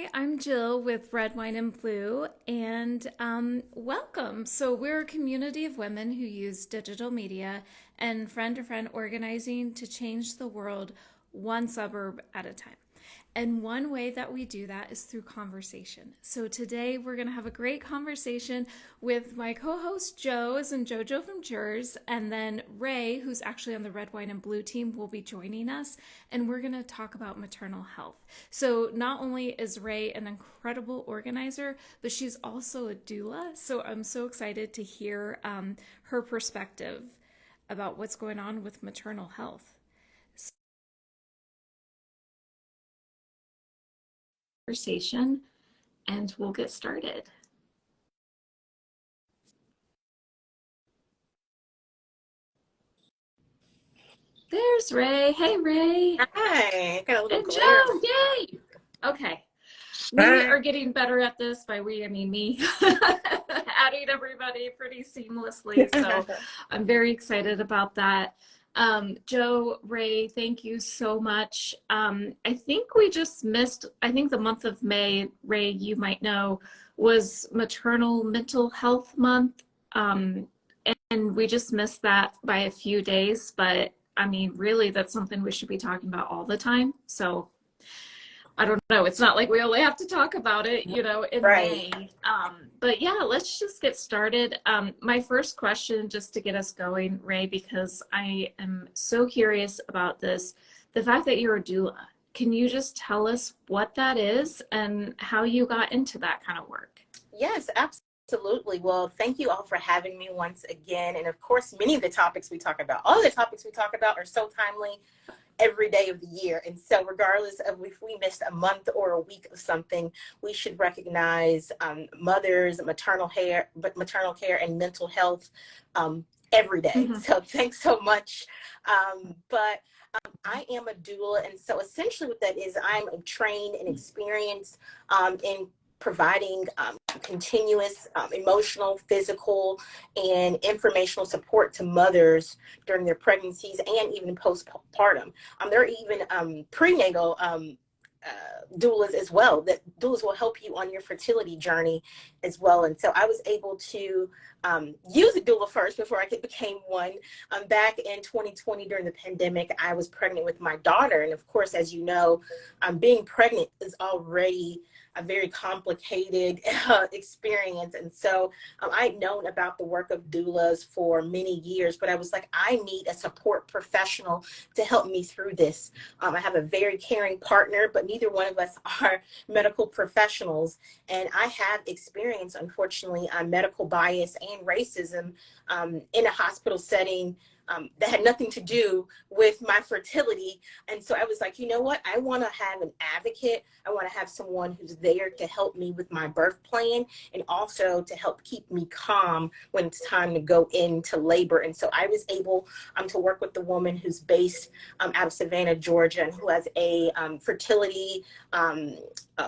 Hi, I'm Jill with Red Wine and Blue, and welcome. So, we're a community of women who use digital media and friend to friend organizing to change the world one suburb at a time. And one way that we do that is through conversation. So today we're going to have a great conversation with my co-host Joe, as in Jojo from Jers, and then Ray, who's actually on the Red, White, and Blue team, will be joining us, and we're going to talk about maternal health. So not only is Ray an incredible organizer, but she's also a doula. So I'm so excited to hear her perspective about what's going on with maternal health. Conversation, and we'll get started. There's Ray. Hey, Ray. Hi. Got a little And glare. Joe. Yay. Okay. We Hi. are getting better at this. By we, I mean me. Adding everybody pretty seamlessly. So I'm very excited about that. Joe, Ray, thank you so much. I think we just missed, I think the month of May, Ray, you might know, was Maternal Mental Health Month. And we just missed that by a few days. But I mean, really, that's something we should be talking about all the time. So I don't know. It's not like we only have to talk about it, in Right. May. But yeah, let's just get started. My first question, just to get us going, Ray, because I am so curious about this, the fact that you're a doula. Can you just tell us what that is and how you got into that kind of work? Yes, absolutely. Well, thank you all for having me once again. And of course, many of the topics we talk about, all the topics we talk about are so timely every day of the year. And so regardless of if we missed a month or a week of something, we should recognize mothers, maternal care and mental health every day. Mm-hmm. So thanks so much. But I am a doula. And so essentially what that is, I'm trained and experienced in providing continuous emotional, physical, and informational support to mothers during their pregnancies and even postpartum. There are even prenatal doulas as well, that doulas will help you on your fertility journey as well. And so I was able to use a doula first before I became one. Back in 2020 during the pandemic, I was pregnant with my daughter. And of course, as you know, being pregnant is already a very complicated experience. And so I'd known about the work of doulas for many years, but I was like, I need a support professional to help me through this. I have a very caring partner, but neither one of us are medical professionals. And I have experienced, unfortunately, medical bias and racism in a hospital setting that had nothing to do with my fertility. And so I was like, you know what? I want to have an advocate. I want to have someone who's there to help me with my birth plan and also to help keep me calm when it's time to go into labor. And so I was able to work with the woman who's based out of Savannah, Georgia, and who has a fertility,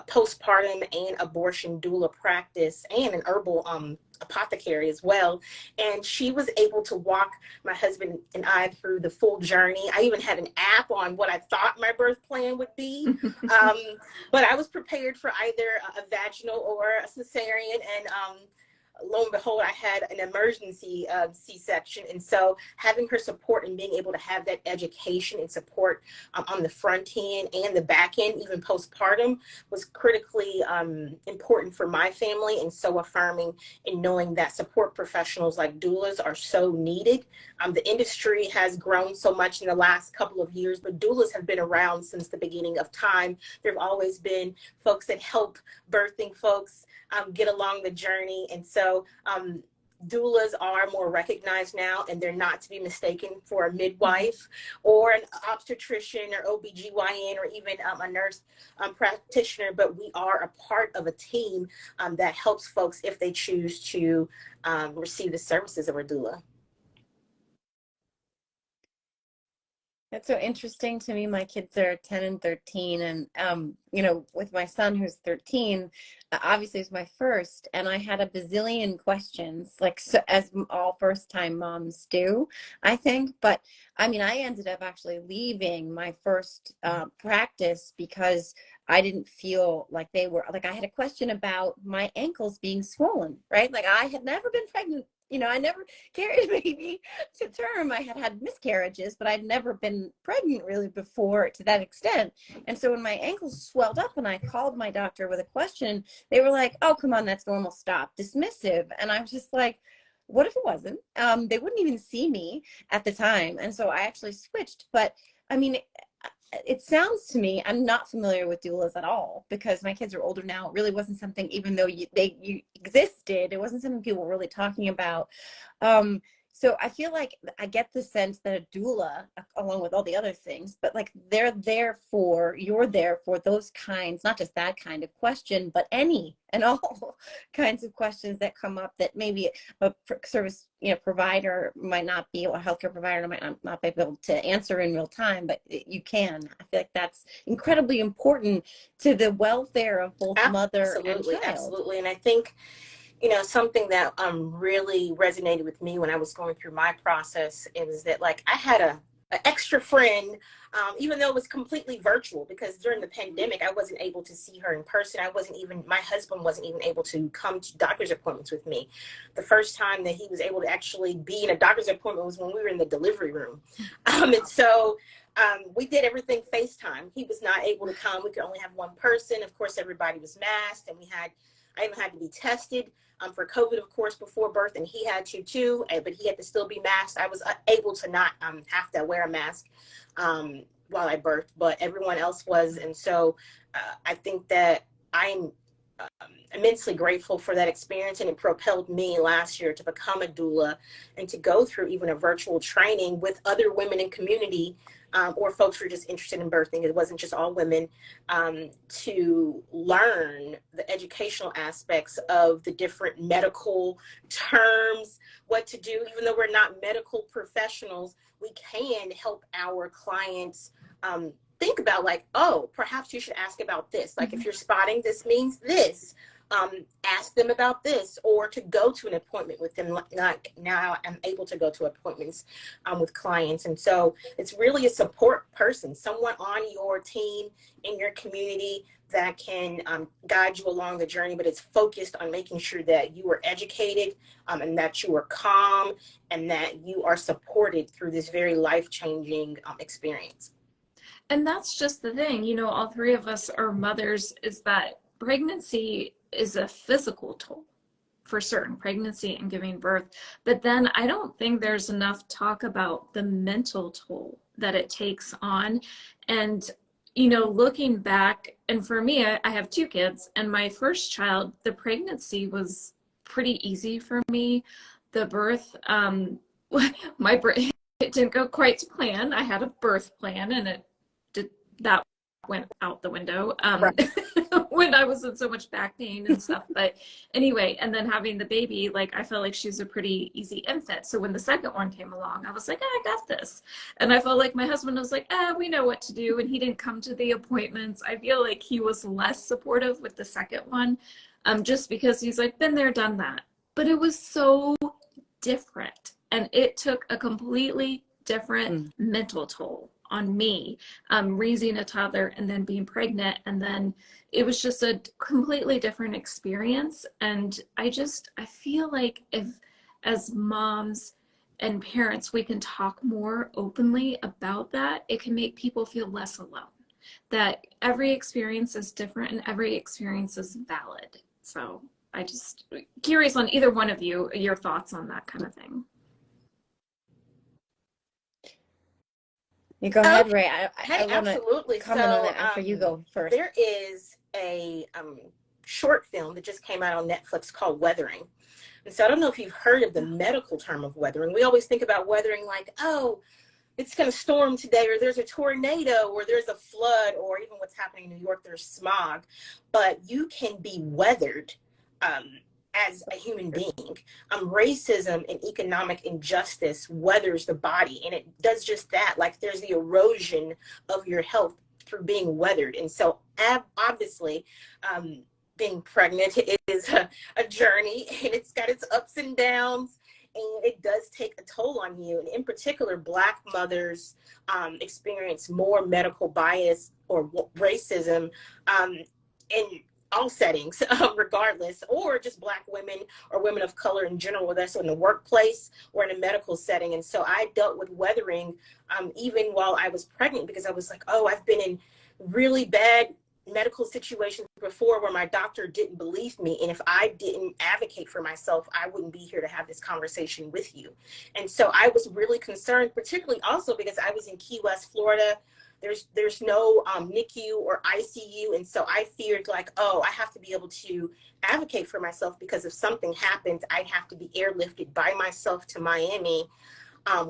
postpartum and abortion doula practice and an herbal apothecary as well. And she was able to walk my husband and I through the full journey. I even had an app on what I thought my birth plan would be. But I was prepared for either a vaginal or a cesarean. And lo and behold, I had an emergency C-section. And so having her support and being able to have that education and support on the front end and the back end, even postpartum, was critically important for my family, and so affirming in knowing that support professionals like doulas are so needed. The industry has grown so much in the last couple of years, but doulas have been around since the beginning of time. There have always been folks that help birthing folks get along the journey. And so doulas are more recognized now, and they're not to be mistaken for a midwife or an obstetrician or OBGYN or even a nurse practitioner, but we are a part of a team that helps folks if they choose to receive the services of a doula. That's so interesting to me. My kids are 10 and 13, and with my son who's 13, obviously it's my first, and I had a bazillion questions, like, so, as all first-time moms do, I think. But I mean, I ended up actually leaving my first practice because I didn't feel like they were, like, I had a question about my ankles being swollen, right? Like, I had never been pregnant. You know, I never carried a baby to term. I had had miscarriages, but I'd never been pregnant really before to that extent. And so when my ankles swelled up and I called my doctor with a question, they were like, oh, come on, that's normal, stop, dismissive. And I was just like, what if it wasn't? They wouldn't even see me at the time. And so I actually switched. But I mean, it sounds to me, I'm not familiar with doulas at all because my kids are older now. It really wasn't something, even though you existed, it wasn't something people were really talking about. So I feel like I get the sense that a doula, along with all the other things, but like you're there for those kinds, not just that kind of question, but any and all kinds of questions that come up that maybe a service, provider might not be, or a healthcare provider might not be able to answer in real time, but you can. I feel like that's incredibly important to the welfare of both mother and child. Absolutely. And I think, something that really resonated with me when I was going through my process is that, like, I had an extra friend, even though it was completely virtual, because during the pandemic, I wasn't able to see her in person. My husband wasn't even able to come to doctor's appointments with me. The first time that he was able to actually be in a doctor's appointment was when we were in the delivery room. And so we did everything FaceTime. He was not able to come. We could only have one person. Of course, everybody was masked, and I even had to be tested for COVID, of course, before birth, and he had to too, but he had to still be masked. I was able to not have to wear a mask while I birthed, but everyone else was. And so I think that I'm immensely grateful for that experience, and it propelled me last year to become a doula and to go through even a virtual training with other women in community, or folks who are just interested in birthing. It wasn't just all women, to learn the educational aspects of the different medical terms, what to do. Even though we're not medical professionals, we can help our clients think about, like, oh, perhaps you should ask about this. Like, if you're spotting this means this, ask them about this, or to go to an appointment with them. Like, now I'm able to go to appointments with clients. And so it's really a support person, someone on your team, in your community, that can guide you along the journey, but it's focused on making sure that you are educated, and that you are calm, and that you are supported through this very life-changing experience. And that's just the thing, all three of us are mothers, is that pregnancy is a physical toll for certain, pregnancy and giving birth. But then I don't think there's enough talk about the mental toll that it takes on. And, looking back, and for me, I have two kids, and my first child, the pregnancy was pretty easy for me. The birth, my birth, it didn't go quite to plan. I had a birth plan, and that went out the window Right. when I was in so much back pain and stuff. But anyway, and then having the baby, like, I felt like she was a pretty easy infant. So when the second one came along, I was like, I got this. And I felt like my husband was like, we know what to do. And he didn't come to the appointments. I feel like he was less supportive with the second one, just because he's like, been there, done that. But it was so different. And it took a completely different mental toll on me, raising a toddler and then being pregnant. And then it was just a completely different experience. And I feel like if, as moms and parents, we can talk more openly about that, it can make people feel less alone, that every experience is different and every experience is valid. So I just curious on either one of you, your thoughts on that kind of thing. You go ahead, Ray. I want absolutely. to comment on that after you go first. There is a short film that just came out on Netflix called Weathering. And so I don't know if you've heard of the medical term of weathering. We always think about weathering like, oh, it's going to storm today, or there's a tornado, or there's a flood, or even what's happening in New York, there's smog. But you can be weathered as a human being. Racism and economic injustice weathers the body, and it does just that. Like, there's the erosion of your health through being weathered. And so obviously, being pregnant is a journey, and it's got its ups and downs, and it does take a toll on you. And in particular, Black mothers experience more medical bias or racism in all settings, regardless, or just Black women or women of color in general, whether that's in the workplace or in a medical setting. And so I dealt with weathering even while I was pregnant, because I was like, oh, I've been in really bad medical situations before where my doctor didn't believe me. And if I didn't advocate for myself, I wouldn't be here to have this conversation with you. And so I was really concerned, particularly also because I was in Key West, Florida. There's no NICU or ICU. And so I feared like, oh, I have to be able to advocate for myself, because if something happens, I have to be airlifted by myself to Miami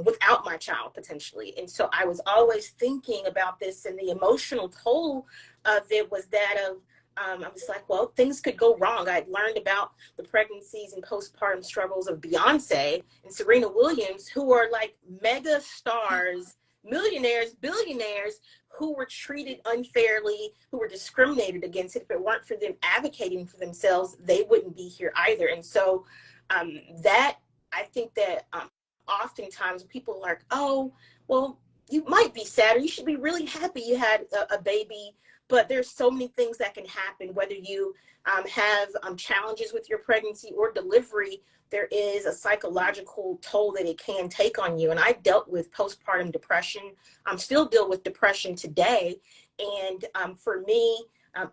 without my child potentially. And so I was always thinking about this, and the emotional toll of it was that of, I was like, well, things could go wrong. I'd learned about the pregnancies and postpartum struggles of Beyonce and Serena Williams, who are like mega stars, millionaires, billionaires, who were treated unfairly, who were discriminated against. If it weren't for them advocating for themselves, they wouldn't be here either. And so that, I think that oftentimes people are like, oh, well, you might be sad, or you should be really happy you had a baby. But there's so many things that can happen, whether you have challenges with your pregnancy or delivery. There is a psychological toll that it can take on you. And I dealt with postpartum depression. I'm still deal with depression today. And for me,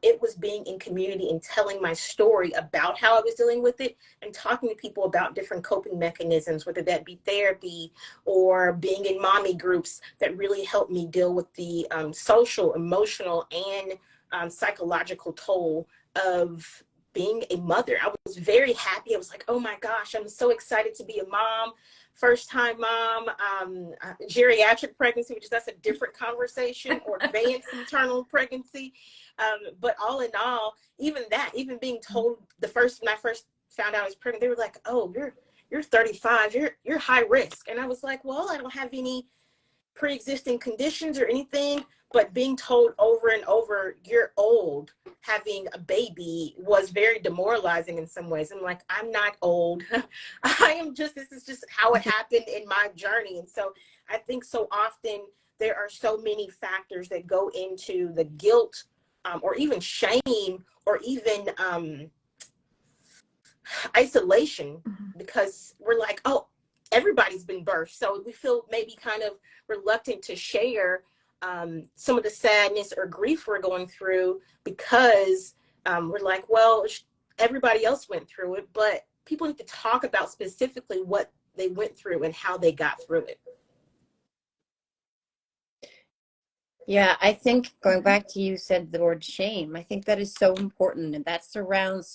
it was being in community and telling my story about how I was dealing with it, and talking to people about different coping mechanisms, whether that be therapy or being in mommy groups, that really helped me deal with the social, emotional, and psychological toll of being a mother. I was very happy. I was like, oh my gosh, I'm so excited to be a mom. First time mom, geriatric pregnancy, which that's a different conversation, or advanced maternal pregnancy. But all in all, even being told when I first found out I was pregnant, they were like, oh, you're 35, you're high risk. And I was like, well, I don't have any pre-existing conditions or anything, but being told over and over, you're old, having a baby, was very demoralizing in some ways. I'm like, I'm not old. This is just how it happened in my journey. And so I think so often there are so many factors that go into the guilt, or even shame, or even isolation, because we're like, oh, everybody's been birthed. So we feel maybe kind of reluctant to share some of the sadness or grief we're going through, because we're like, well, everybody else went through it, but people need to talk about specifically what they went through and how they got through it. Yeah, I think going back to, you said the word shame, I think that is so important, and that surrounds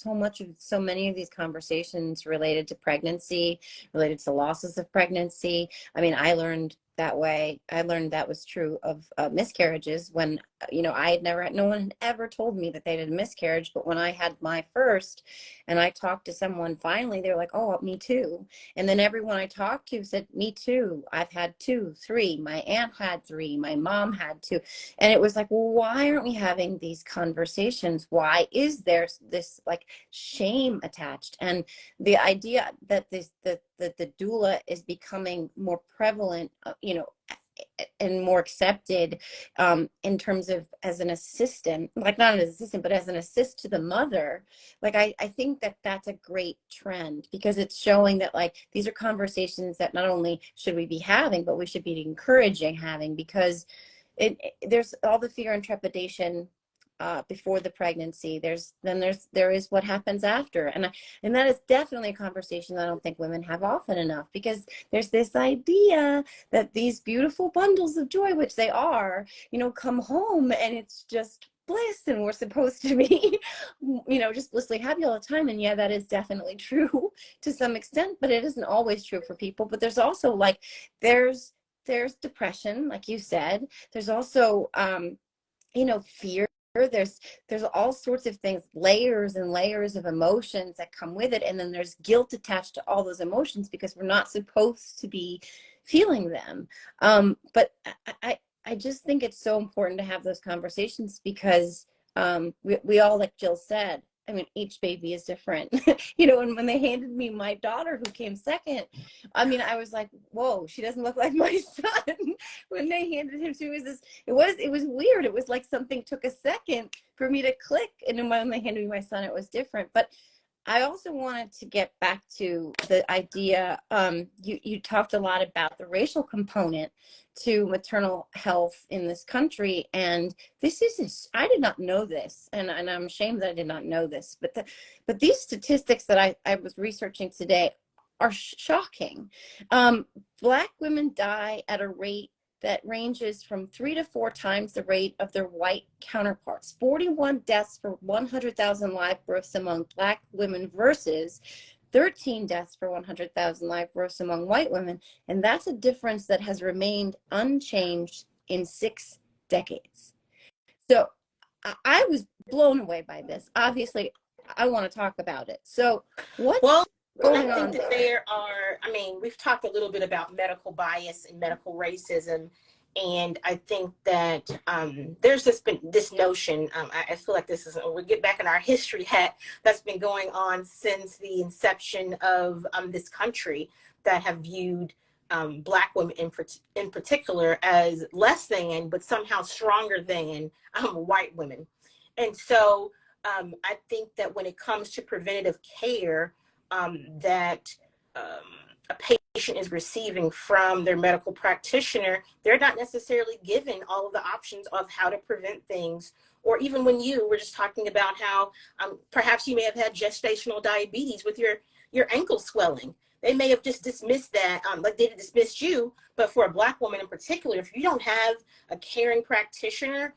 so many of these conversations related to pregnancy, related to losses of pregnancy. I mean, I learned that was true of miscarriages when, no one had ever told me that they had a miscarriage. But when I had my first and I talked to someone, finally, they were like, oh, me too. And then everyone I talked to said, me too. I've had 2, 3. My aunt had 3. My mom had 2. And it was like, well, why aren't we having these conversations? Why is there this like shame attached? And the idea that the doula is becoming more prevalent, and more accepted in terms of as an assistant, like not as an assistant, but as an assist to the mother. Like, I think that that's a great trend, because it's showing that like these are conversations that not only should we be having, but we should be encouraging having, because there's all the fear and trepidation before the pregnancy. There is what happens after, and that is definitely a conversation that I don't think women have often enough, because there's this idea that these beautiful bundles of joy, which they are, come home and it's just bliss, and we're supposed to be just blissfully happy all the time. And yeah, that is definitely true to some extent, but it isn't always true for people. But there's also like there's depression, like you said. There's also fear. There's all sorts of things, layers and layers of emotions that come with it. And then there's guilt attached to all those emotions, because we're not supposed to be feeling them. But I just think it's so important to have those conversations, because we all, like Jill said, I mean, each baby is different. You know, and when they handed me my daughter who came second, I mean, I was like, whoa, she doesn't look like my son. When they handed him to me, it was weird. It was like something took a second for me to click. And then when they handed me my son, it was different. But I also wanted to get back to the idea, you talked a lot about the racial component to maternal health in this country. And I did not know this, and I'm ashamed that I did not know this, but these statistics that I was researching today are shocking. Black women die at a rate that ranges from 3 to 4 times the rate of their white counterparts. 41 deaths for 100,000 live births among Black women versus 13 deaths per 100,000 live births among white women. And that's a difference that has remained unchanged in 6 decades. So I was blown away by this. Obviously, I want to talk about it. So what's going on that there are, I mean, we've talked a little bit about medical bias and medical racism. And I think that there's just been this notion, I feel like this is, we get back in our history hat, that's been going on since the inception of this country, that have viewed Black women in particular as less than, but somehow stronger than white women. And so I think that when it comes to preventative care, that a patient is receiving from their medical practitioner, they're not necessarily given all of the options of how to prevent things. Or even when you were just talking about how perhaps you may have had gestational diabetes with your ankle swelling. They may have just dismissed that, like they dismissed you. But for a Black woman in particular, if you don't have a caring practitioner,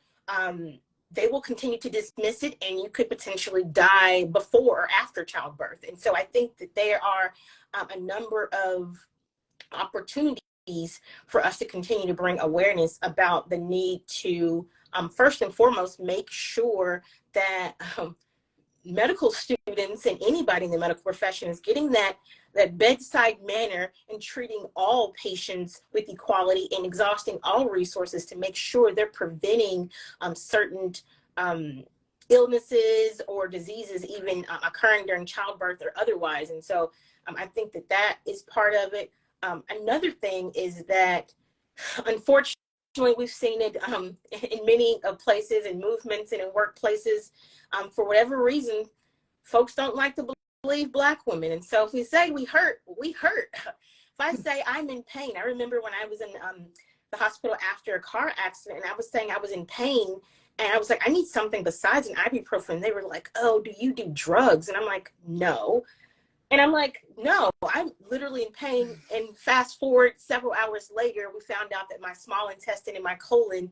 they will continue to dismiss it, and you could potentially die before or after childbirth. And so I think that there are a number of opportunities for us to continue to bring awareness about the need to, first and foremost, make sure that medical students and anybody in the medical profession is getting that bedside manner and treating all patients with equality and exhausting all resources to make sure they're preventing certain illnesses or diseases even occurring during childbirth or otherwise. And so I think that is part of it. Another thing is that, unfortunately, we've seen it in many places and movements and in workplaces. For whatever reason, folks don't like to believe Black women. And so if we say we hurt, we hurt. If I say I'm in pain, I remember when I was in the hospital after a car accident, and I was saying I was in pain, and I was like, I need something besides an ibuprofen. They were like, oh, do you do drugs? And I'm like, no. And I'm like, no, I'm literally in pain. And fast forward several hours later, we found out that my small intestine and my colon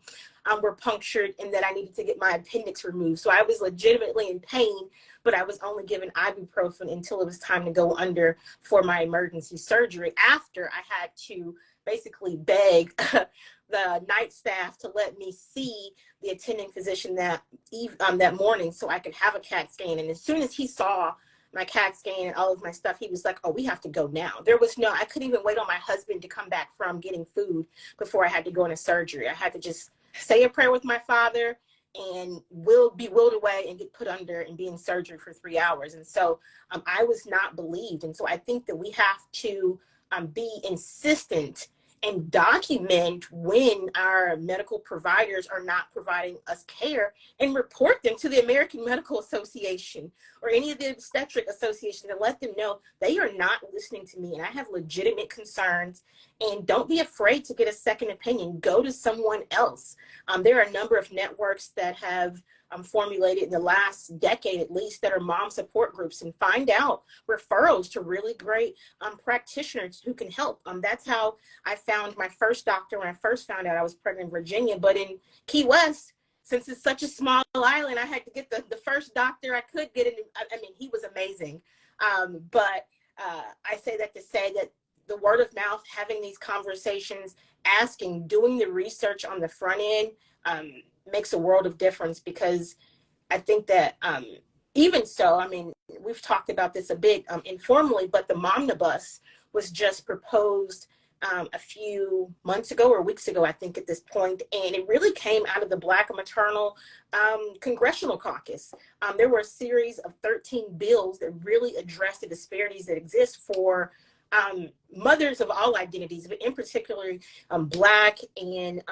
were punctured, and that I needed to get my appendix removed. So I was legitimately in pain, but I was only given ibuprofen until it was time to go under for my emergency surgery, after I had to basically beg the night staff to let me see the attending physician that morning so I could have a CAT scan. And as soon as he saw my CAT scan and all of my stuff, he was like, oh, we have to go now. I couldn't even wait on my husband to come back from getting food before I had to go into surgery. I had to just say a prayer with my father and be willed away and get put under and be in surgery for 3 hours. And so I was not believed. And so I think that we have to be insistent and document when our medical providers are not providing us care, and report them to the American Medical Association or any of the obstetric associations, and let them know they are not listening to me and I have legitimate concerns. And don't be afraid to get a second opinion. Go to someone else. There are a number of networks that have formulated in the last decade at least, that are mom support groups, and find out referrals to really great practitioners who can help. That's how I found my first doctor when I first found out I was pregnant in Virginia. But in Key West, since it's such a small island, I had to get the first doctor I could get. I mean, he was amazing. But I say that to say that the word of mouth, having these conversations, asking, doing the research on the front end, makes a world of difference. Because I think that even so, I mean, we've talked about this a bit informally, but the Momnibus was just proposed a few months ago or weeks ago, I think at this point, and it really came out of the Black Maternal Congressional Caucus. There were a series of 13 bills that really addressed the disparities that exist for mothers of all identities, but in particular Black and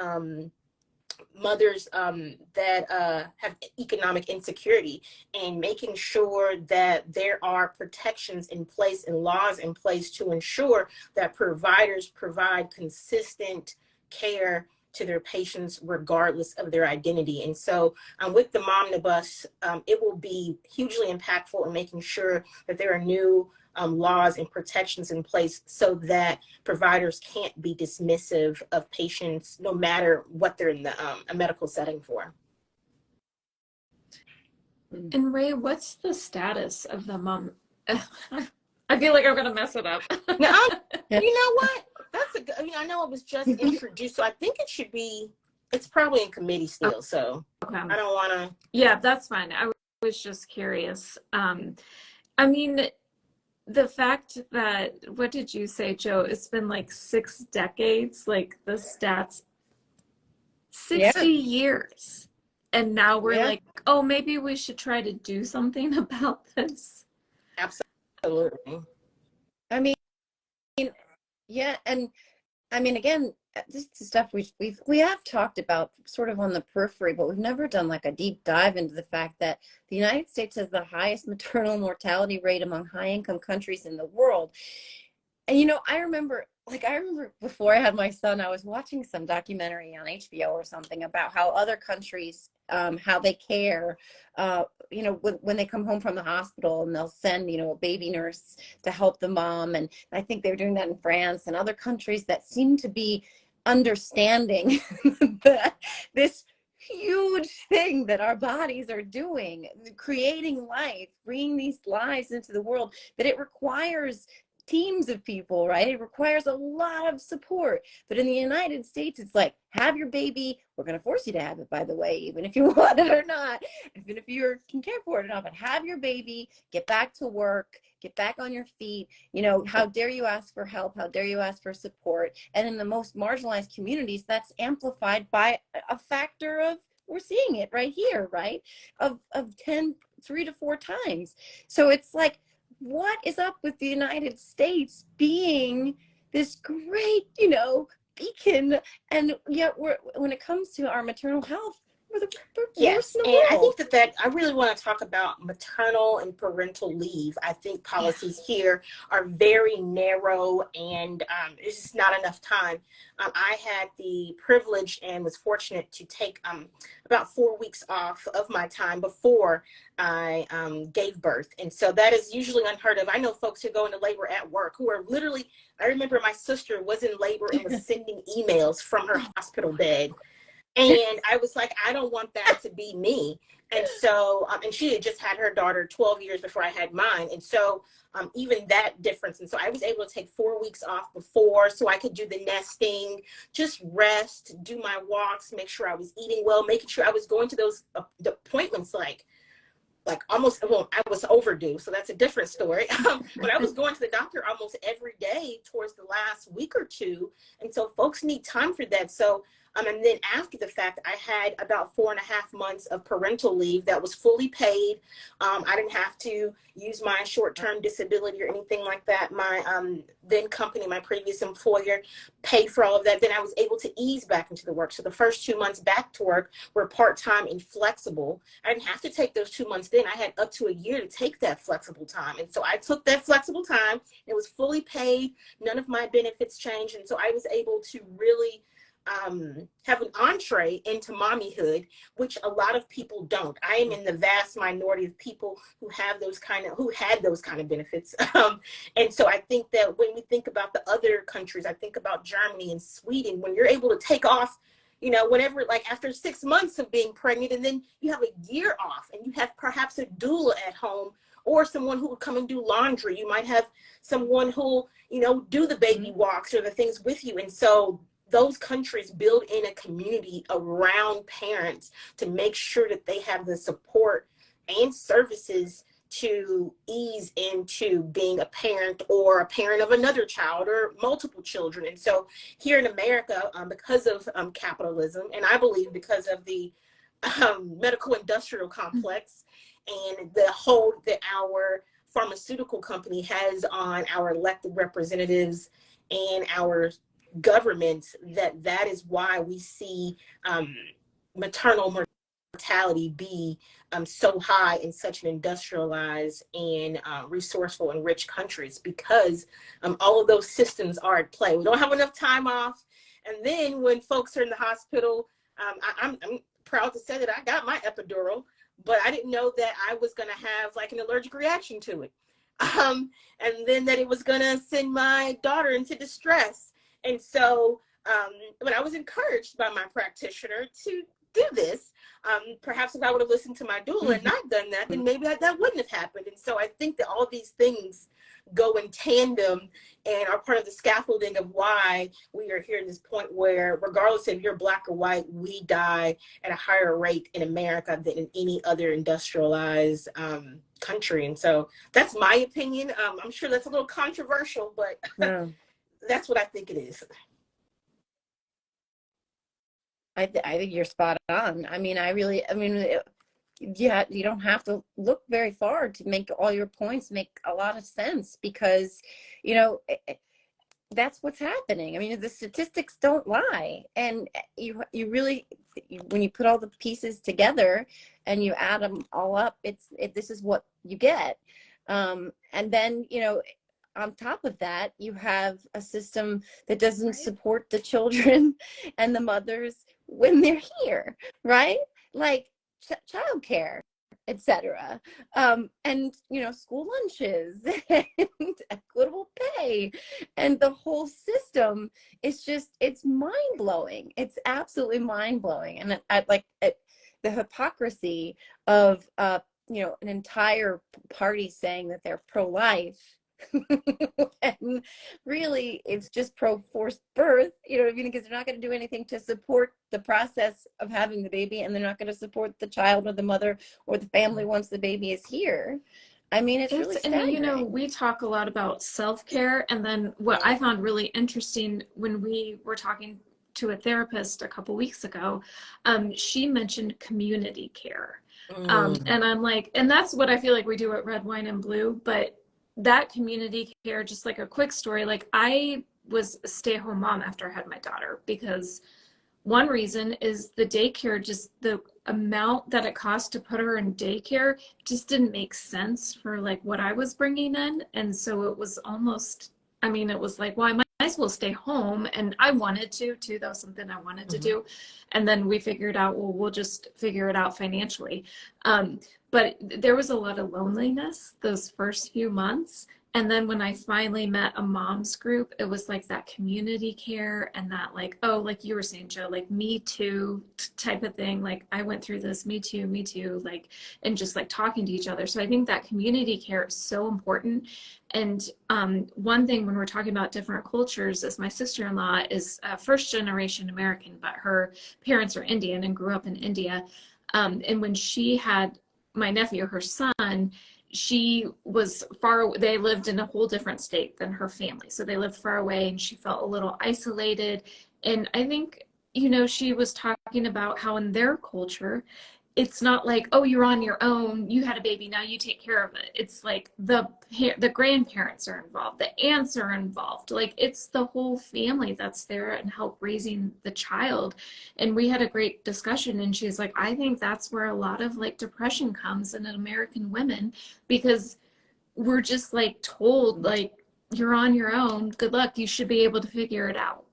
mothers that have economic insecurity, and making sure that there are protections in place and laws in place to ensure that providers provide consistent care to their patients regardless of their identity. And so with the Momnibus, it will be hugely impactful in making sure that there are new laws and protections in place so that providers can't be dismissive of patients no matter what they're in the a medical setting for. And Ray, what's the status of the mom? I feel like I'm gonna mess it up. Now, you know what? That's a good, I mean, I know it was just introduced, so I think it should be, it's probably in committee still, so Okay. I don't want to. Yeah, that's fine. I was just curious. I mean, the fact that, what did you say, Joe? It's been like 6 decades, like the stats, 60 years. And now we're like, oh, maybe we should try to do something about this. Absolutely. I mean, yeah, and I mean, again, this is stuff we have talked about sort of on the periphery, but we've never done like a deep dive into the fact that the United States has the highest maternal mortality rate among high-income countries in the world. And you know, I remember before I had my son, I was watching some documentary on HBO or something about how other countries, how they care, you know, when they come home from the hospital, and they'll send, you know, a baby nurse to help the mom. And I think they were doing that in France and other countries that seem to be understanding this huge thing that our bodies are doing, creating life, bringing these lives into the world, that it requires teams of people, right? It requires a lot of support. But in the United States, it's like, have your baby. We're going to force you to have it, by the way, even if you want it or not, even if you can care for it or not. But have your baby, get back to work, get back on your feet. You know, how dare you ask for help? How dare you ask for support? And in the most marginalized communities, that's amplified by a factor of, we're seeing it right here, right? Of 3 to 4 times. So it's like, what is up with the United States being this great, you know, beacon, and yet when it comes to our maternal health, we're the worst in the world. I think that I really want to talk about maternal and parental leave. I think policies here are very narrow, and it's just not enough time. I had the privilege and was fortunate to take about 4 weeks off of my time before I gave birth. And so that is usually unheard of. I know folks who go into labor at work who are literally, I remember my sister was in labor and was sending emails from her hospital bed. And I was like, I don't want that to be me. And so, and she had just had her daughter 12 years before I had mine. And so even that difference. And so I was able to take 4 weeks off before so I could do the nesting, just rest, do my walks, make sure I was eating well, making sure I was going to those appointments like almost, well, I was overdue. So that's a different story. But I was going to the doctor almost every day towards the last week or two. And so folks need time for that. So and then after the fact, I had about 4.5 months of parental leave that was fully paid. I didn't have to use my short-term disability or anything like that. My then company, my previous employer, paid for all of that. Then I was able to ease back into the work. So the first 2 months back to work were part-time and flexible. I didn't have to take those 2 months then. I had up to a year to take that flexible time. And so I took that flexible time. It was fully paid. None of my benefits changed. And so I was able to really have an entree into mommyhood, which a lot of people don't. I am in the vast minority of people who had those kind of benefits. And so I think that when we think about the other countries, I think about Germany and Sweden, when you're able to take off, you know, whenever, like after 6 months of being pregnant, and then you have a year off and you have perhaps a doula at home, or someone who will come and do laundry. You might have someone who'll, you know, do the baby walks or the things with you. And so those countries build in a community around parents to make sure that they have the support and services to ease into being a parent or a parent of another child or multiple children. And so here in America, because of capitalism, and I believe because of the medical industrial complex and the hold that our pharmaceutical company has on our elected representatives and our government, that is why we see maternal mortality be so high in such an industrialized and resourceful and rich countries, because all of those systems are at play. We don't have enough time off. And then when folks are in the hospital, I'm proud to say that I got my epidural, but I didn't know that I was going to have like an allergic reaction to it. And then that it was going to send my daughter into distress. And so when I was encouraged by my practitioner to do this, perhaps if I would have listened to my doula and not done that, then maybe that wouldn't have happened. And so I think that all these things go in tandem and are part of the scaffolding of why we are here at this point where, regardless if you're Black or white, we die at a higher rate in America than in any other industrialized country. And so that's my opinion. I'm sure that's a little controversial, but that's what I think it is. I think you're spot on. I mean, yeah, you don't have to look very far to make all your points make a lot of sense, because, that's what's happening. I mean, the statistics don't lie. And you really, when you put all the pieces together and you add them all up, this is what you get. And then, on top of that, you have a system that doesn't support the children and the mothers when they're here, right? Like childcare, etc. And school lunches and equitable pay, and the whole system is it's mind-blowing. It's absolutely mind-blowing. And I like the hypocrisy of an entire party saying that they're pro-life. And really it's just pro-forced birth, because they're not going to do anything to support the process of having the baby, and they're not going to support the child or the mother or the family once the baby is here. I mean, it's really staggering. And we talk a lot about self-care, and then what I found really interesting when we were talking to a therapist a couple weeks ago, she mentioned community care. And I'm like, and that's what I feel like we do at Red, Wine, and Blue, but that community care, just like a quick story, like I was a stay-at-home mom after I had my daughter, because one reason is the daycare, just the amount that it cost to put her in daycare just didn't make sense for like what I was bringing in. And so it was almost, it was like, well, I might as well stay home. And I wanted to too. That was something I wanted to do. And then we figured out, well, we'll just figure it out financially. But there was a lot of loneliness those first few months. And then when I finally met a mom's group, it was like that community care and that like, oh, like you were saying, Joe, like me too type of thing. Like I went through this, me too, like, and just like talking to each other. So I think that community care is so important. And one thing when we're talking about different cultures is my sister-in-law is a first generation American, but her parents are Indian and grew up in India. And when she had my nephew, her son, she was they lived in a whole different state than her family. So they lived far away and she felt a little isolated. And I think, she was talking about how in their culture, it's not like, oh, you're on your own, you had a baby, now you take care of it. It's like the grandparents are involved, the aunts are involved. Like it's the whole family that's there and help raising the child. And we had a great discussion and she's like, I think that's where a lot of like depression comes in American women, because we're just like told like, you're on your own, good luck, you should be able to figure it out.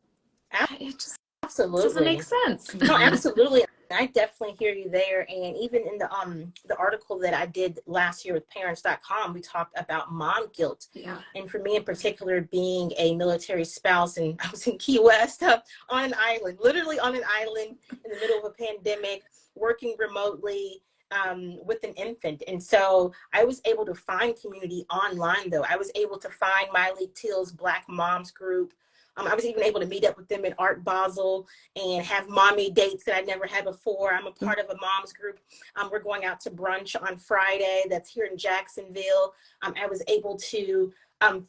It just absolutely doesn't make sense. No, absolutely. I definitely hear you there. And even in the article that I did last year with parents.com, we talked about mom guilt. Yeah. And for me in particular, being a military spouse, and I was in Key West on an island, literally on an island in the middle of a pandemic, working remotely with an infant. And so I was able to find community online, though. I was able to find Miley Teal's Black Moms group I was even able to meet up with them at Art Basel and have mommy dates that I never had before. I'm a part of a mom's group. We're going out to brunch on Friday. That's here in Jacksonville. I was able to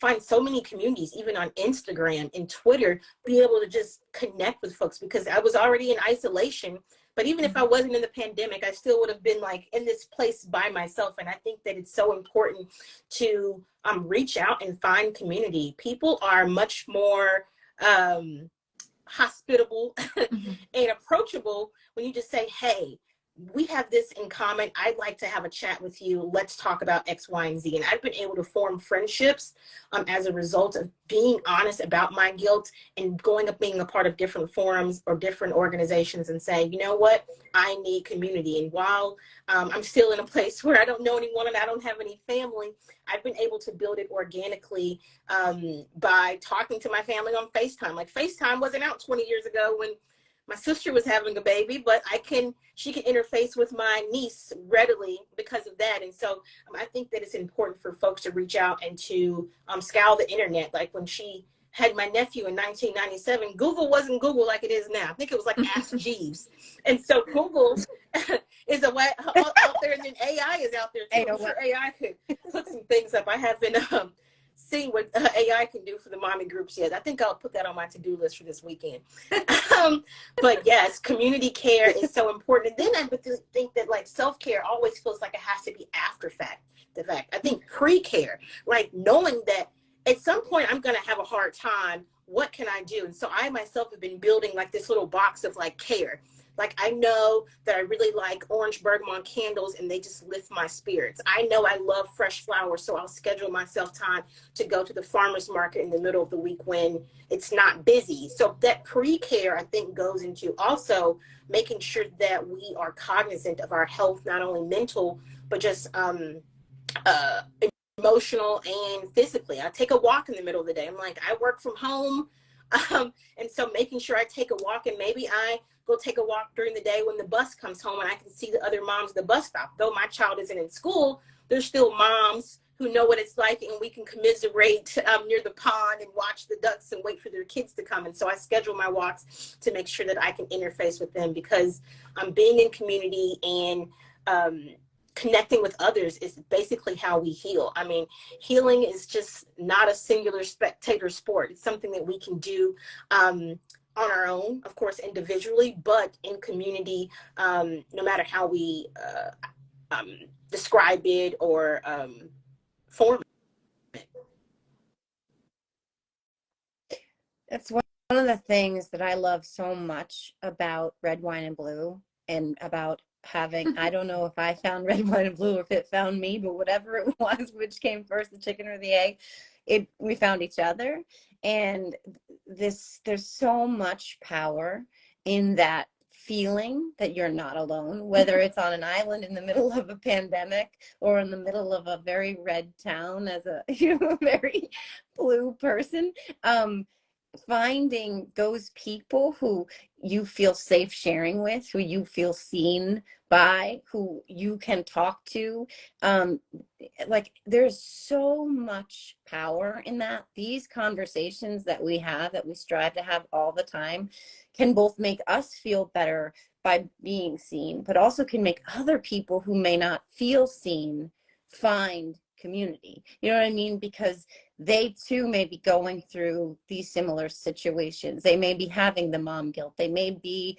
find so many communities, even on Instagram and Twitter, be able to just connect with folks because I was already in isolation. But even if I wasn't in the pandemic, I still would have been like in this place by myself. And I think that it's so important to reach out and find community. People are much more hospitable and approachable when you just say, hey, we have this in common. I'd like to have a chat with you. Let's talk about X, Y, and Z. And I've been able to form friendships as a result of being honest about my guilt and going up, being a part of different forums or different organizations and saying, you know what, I need community. And while I'm still in a place where I don't know anyone and I don't have any family, I've been able to build it organically by talking to my family on FaceTime. Like FaceTime wasn't out 20 years ago when my sister was having a baby, but she can interface with my niece readily because of that. And so I think that it's important for folks to reach out and to scour the internet. Like when she had my nephew in 1997, Google wasn't Google like it is now. I think it was like Ask Jeeves. And so Google is a way out there, and then AI is out there too. I'm sure AI could put some things up. I haven't see what AI can do for the mommy groups yet. I think I'll put that on my to-do list for this weekend. But yes, community care is so important. And then I would think that like self-care always feels like it has to be after the fact. I think pre-care, like knowing that at some point I'm going to have a hard time, what can I do? And so I myself have been building like this little box of like care. Like I know that I really like orange bergamot candles and they just lift my spirits. I know I love fresh flowers, so I'll schedule myself time to go to the farmer's market in the middle of the week when it's not busy. So that pre-care, I think, goes into also making sure that we are cognizant of our health, not only mental, but just emotional and physically. I take a walk in the middle of the day. I'm like, I work from home. And so making sure I take a walk, and maybe I go take a walk during the day when the bus comes home and I can see the other moms at the bus stop. Though my child isn't in school, there's still moms who know what it's like, and we can commiserate near the pond and watch the ducks and wait for their kids to come. And so I schedule my walks to make sure that I can interface with them, because being in community and connecting with others is basically how we heal. I mean, healing is just not a singular spectator sport. It's something that we can do on our own, of course, individually, but in community, no matter how we describe it or form it. That's one of the things that I love so much about Red, Wine, and Blue, and about having, I don't know if I found Red, Wine, and Blue or if it found me, but whatever it was, which came first, the chicken or the egg, we found each other. And there's so much power in that feeling that you're not alone, whether it's on an island in the middle of a pandemic or in the middle of a very red town as a very blue person. Finding those people who you feel safe sharing with, who you feel seen by, who you can talk to. Like there's so much power in that. These conversations that we have, that we strive to have all the time, can both make us feel better by being seen, but also can make other people who may not feel seen find community. You know what I mean? Because they too may be going through these similar situations. They may be having the mom guilt. They may be,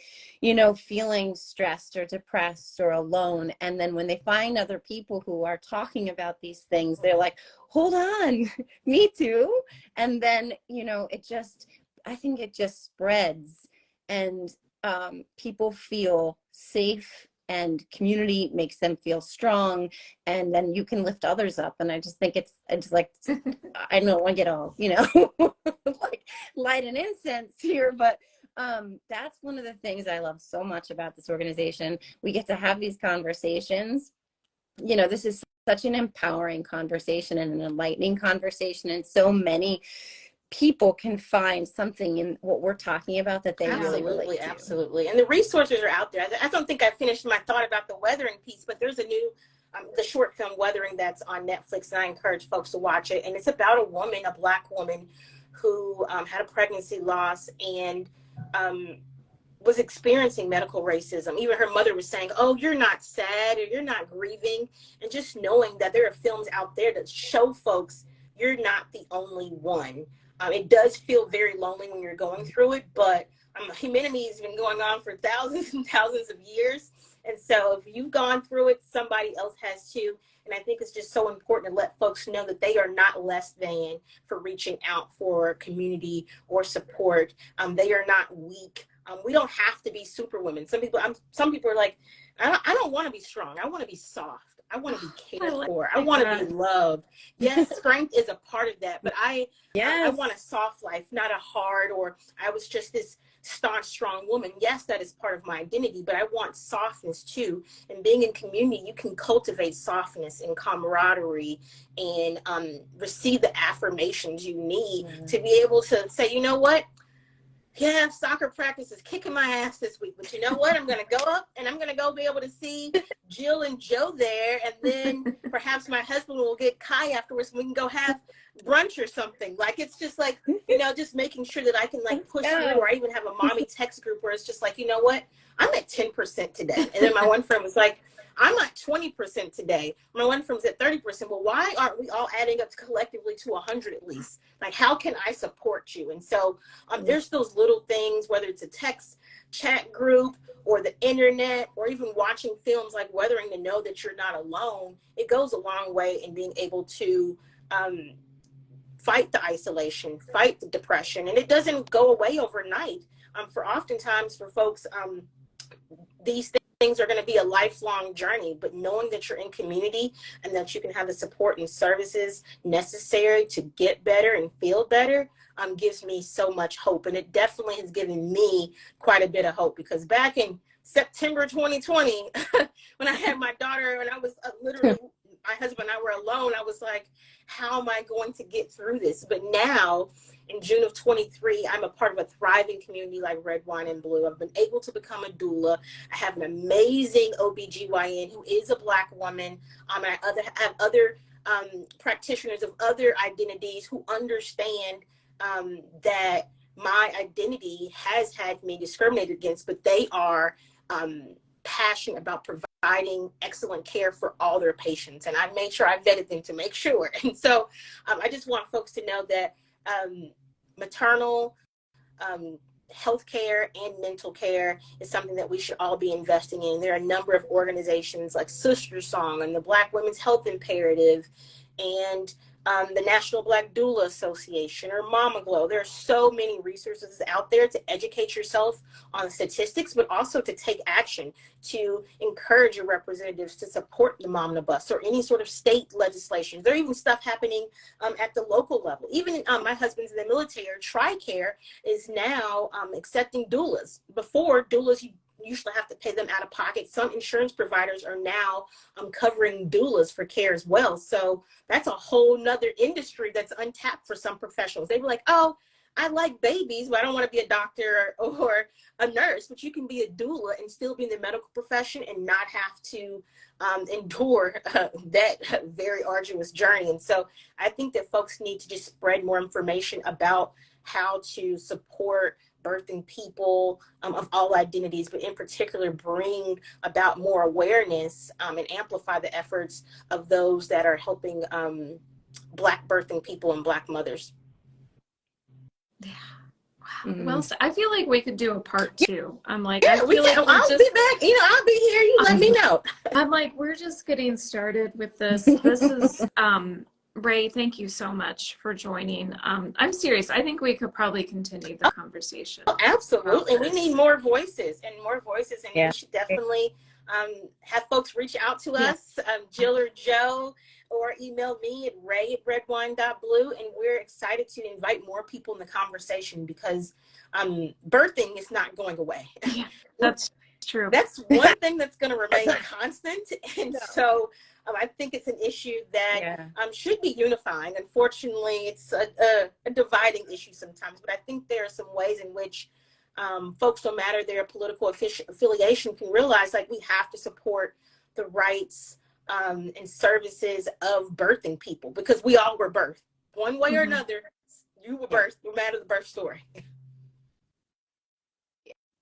feeling stressed or depressed or alone. And then when they find other people who are talking about these things, they're like, hold on, me too. And then, I think it just spreads, and people feel safe, and community makes them feel strong, and then you can lift others up. And I just think it's like, I don't want to get all, like light and incense here, but that's one of the things I love so much about this organization. We get to have these conversations. This is such an empowering conversation and an enlightening conversation, and so many people can find something in what we're talking about that they really relate to. Absolutely. And the resources are out there. I don't think I finished my thought about the weathering piece, but there's a new, the short film Weathering, that's on Netflix, and I encourage folks to watch it. And it's about a woman, a Black woman, who had a pregnancy loss and was experiencing medical racism. Even her mother was saying, oh, you're not sad or you're not grieving. And just knowing that there are films out there that show folks you're not the only one. It does feel very lonely when you're going through it, but humanity has been going on for thousands and thousands of years. And so if you've gone through it, somebody else has too. And I think it's just so important to let folks know that they are not less than for reaching out for community or support. They are not weak. We don't have to be superwomen. Some people are like, I don't want to be strong. I want to be soft. I want to be cared for. I want to be loved. Yes, strength is a part of that, but I want a soft life, not a hard, or I was just this staunch, strong woman. Yes, that is part of my identity, but I want softness too. And being in community, you can cultivate softness and camaraderie and receive the affirmations you need to be able to say, you know what? Yeah, soccer practice is kicking my ass this week, but you know what? I'm going to go up and I'm going to go be able to see Jill and Joe there. And then perhaps my husband will get Kai afterwards and we can go have brunch or something. Like, it's just like, you know, just making sure that I can like push through. Or I even have a mommy text group where it's just like, you know what? I'm at 10% today. And then my one friend was like, I'm at 20% today. My one friend's at 30%. Well, why aren't we all adding up collectively to 100 at least? Like, how can I support you? And so there's those little things, whether it's a text chat group or the internet, or even watching films like Weathering to know that you're not alone. It goes a long way in being able to fight the isolation, fight the depression. And it doesn't go away overnight. For oftentimes for folks, these things are going to be a lifelong journey, but knowing that you're in community and that you can have the support and services necessary to get better and feel better gives me so much hope. And it definitely has given me quite a bit of hope, because back in September 2020, when I had my daughter and I was literally, my husband and I were alone, I was like, how am I going to get through this? But now in June of 23, I'm a part of a thriving community like Red, Wine, and Blue. I've been able to become a doula. I have an amazing OBGYN who is a Black woman. And I have other practitioners of other identities who understand that my identity has had me discriminated against, but they are passionate about providing excellent care for all their patients. And I've made sure I vetted them to make sure. And so I just want folks to know that maternal healthcare and mental care is something that we should all be investing in. There are a number of organizations like Sister Song and the Black Women's Health Imperative and the National Black Doula Association or Mama Glow. There are so many resources out there to educate yourself on statistics, but also to take action, to encourage your representatives to support the Momnibus or any sort of state legislation. There are even stuff happening at the local level. Even my husband's in the military. TRICARE is now accepting doulas. Before, doulas, you usually have to pay them out of pocket. Some insurance providers are now covering doulas for care as well. So that's a whole nother industry that's untapped for some professionals. They were like, oh, I like babies, but I don't want to be a doctor or a nurse. But you can be a doula and still be in the medical profession and not have to endure that very arduous journey. And so I think that folks need to just spread more information about how to support birthing people of all identities, but in particular bring about more awareness and amplify the efforts of those that are helping Black birthing people and Black mothers. Yeah. Wow. Well, I feel like we could do a part 2. I'm like, yeah, I feel like I'll be back. You know, I'll be here. You let me know. I'm like, we're just getting started with this. This is Ray, thank you so much for joining. I'm serious. I think we could probably continue the conversation. Oh, absolutely. We need more voices and more voices. And we should definitely have folks reach out to us, Jill or Joe, or email me at ray@redwine.blue. And we're excited to invite more people in the conversation because birthing is not going away. Yeah, that's true. That's one thing that's going to remain constant. And so I think it's an issue that should be unifying. Unfortunately, it's a dividing issue sometimes, but I think there are some ways in which folks, no matter their political affiliation, can realize like we have to support the rights and services of birthing people because we all were birthed one way or another. You were birthed, no matter the birth story.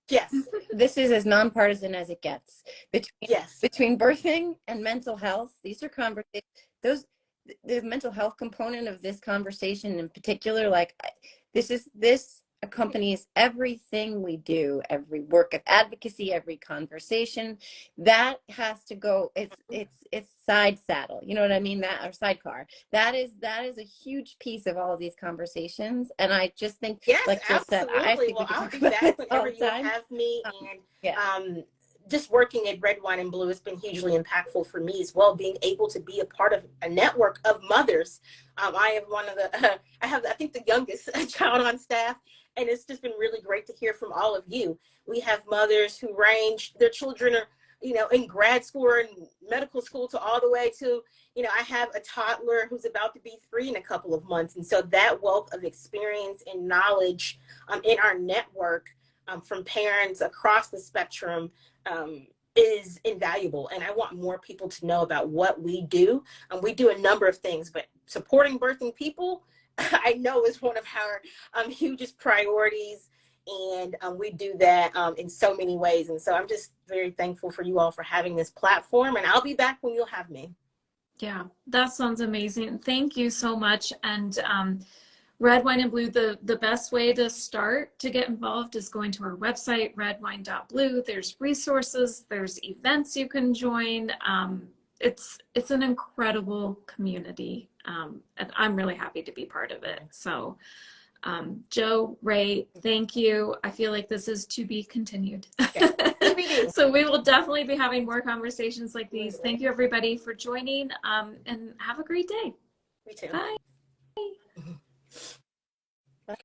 Yes. This is as nonpartisan as it gets. Yes. Between birthing and mental health, these are conversations. The mental health component of this conversation in particular, like this accompanies everything we do, every work of advocacy, every conversation. That has to go. It's side saddle. You know what I mean? That, or sidecar. That is a huge piece of all of these conversations. And I just think, yes, like Jill said, I think well, we could I'll talk be about back this whenever all the you time. have me. And Yeah. Just working at Red, Wine, and Blue has been hugely impactful for me as well, being able to be a part of a network of mothers. I am one of the, I think the youngest child on staff, and it's just been really great to hear from all of you. We have mothers who range, their children are, in grad school or in medical school, to all the way to, I have a toddler who's about to be 3 in a couple of months. And so that wealth of experience and knowledge in our network from parents across the spectrum is invaluable. And I want more people to know about what we do. We do a number of things, but supporting birthing people, I know, is one of our hugest priorities. And we do that in so many ways. And so I'm just very thankful for you all for having this platform. And I'll be back when you'll have me. Yeah, that sounds amazing. Thank you so much. And Red, Wine, and Blue, the best way to start to get involved is going to our website, redwine.blue. There's resources, there's events you can join. It's an incredible community, and I'm really happy to be part of it. So Joe, Ray, thank you. I feel like this is to be continued. Okay. So we will definitely be having more conversations like these. Thank you, everybody, for joining, and have a great day. Me too. Bye.